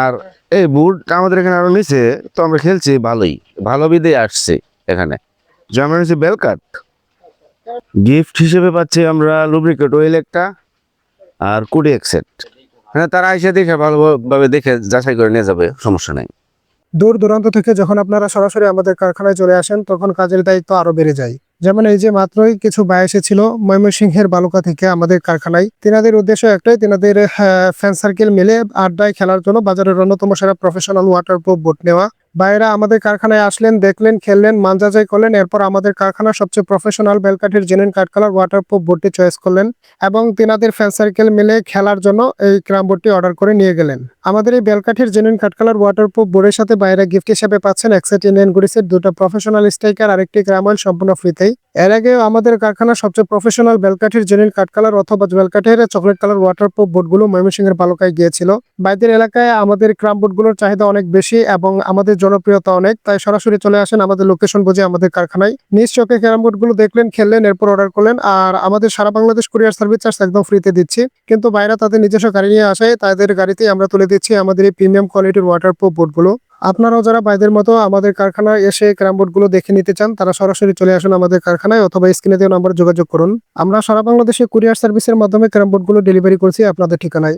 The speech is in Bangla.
আর এই বুট আমাদের এখানে আরো নিচে, তো আমরা খেলছি ভালোই, ভালো বিদে আসছে এখানে। যেমন হচ্ছে বেলকাট গিফট হিসেবে পাচ্ছি আমরা লুব্রিকেট অয়েল একটা আর কুডি এক সেট। হ্যাঁ, তারা এসে দেখে ভালোভাবে দেখে যাচাই করে নিয়ে যাবে, সমস্যা নাই। দূর দূরান্ত থেকে যখন আপনারা সরাসরি আমাদের কারখানায় চলে আসেন তখন কাজের দায়িত্ব আরো বেড়ে যায়। যেমন এই যে মাত্রই কিছু ভাই এসেছিল ময়মনসিংহের বালুকা থেকে আমাদের কারখানায়। তিনাদের উদ্দেশ্য একটাই, তিনাদের ফ্যান সার্কেল মিলে আড্ডায় খেলার জন্য বাজারের অন্যতম সেরা প্রফেশনাল ওয়াটারপ্রুফ বোট নেওয়া। ভাইয়েরা আমাদের কারখানায় আসলেন, দেখলেন, খেললেন, মান যাচাই করলেন, এরপর আমাদের কারখানার সবচেয়ে প্রফেশনাল বেলকাঠির জেনুইন কাঠ কালার ওয়াটারপ্রুফ বোটটি চয়েস করলেন এবং তিনাদের ফ্যান সার্কেল মিলে খেলার জন্য এই ক্রাম বোটটি অর্ডার করে নিয়ে গেলেন। আমাদের এই বেলকাঠির জেনুইন কাঠ কালার ওয়াটারপ্রুফ বোর্ডের সাথে বাইরে গিফট হিসেবে পাচ্ছেন এক সেট ইন্ডিয়ান গুডিসের দুটো প্রফেশনাল স্ট্রাইকার আর একটি ক্রাম অয়েল সম্পূর্ণ ফ্রিতেই। এর আগেও আমাদের কারখানার সবচেয়ে প্রফেশনাল বেলকাঠির জেনুইন কাঠ কালার অথবা বেলকাঠির চকলেট কালার ওয়াটারপ্রুফ বোটগুলো ময়মনসিংহের বালুকায় গিয়েছিল। বাইরের এলাকায় আমাদের ক্রাম বোটগুলোর চাহিদা অনেক বেশি এবং আমাদের জনপ্রিয়তা অনেক, তাই সরাসরি চলে আসেন আমাদের লোকেশন বুঝে আমাদের কারখানায়। নিজ চোখে ক্রাম বোটগুলো দেখলেন, খেললেন, এরপর অর্ডার করলেন। আর আমাদের সারা বাংলাদেশ কুরিয়ার সার্ভিস চার্জ একদম ফ্রিতে দিচ্ছি, কিন্তু বাইরে তাদের নিজস্ব গাড়ি নিয়ে আসায় তাদের গাড়িতেই আমরা তুলে দিচ্ছি আমাদের এই প্রিমিয়াম কোয়ালিটির ওয়াটারপ্রুফ বোটগুলো। আপনারাও যারা বাইদের মতো আমাদের কারখানায় এসে ক্রাম বোর্ডগুলো দেখে নিতে চান তারা সরাসরি চলে আসুন আমাদের কারখানায় অথবা স্ক্রিনে দেওয়া নম্বরে যোগাযোগ করুন। আমরা সারা বাংলাদেশে কুরিয়ার সার্ভিসের মাধ্যমে ক্রাম বোর্ডগুলো ডেলিভারি করছি আপনাদের ঠিকানায়।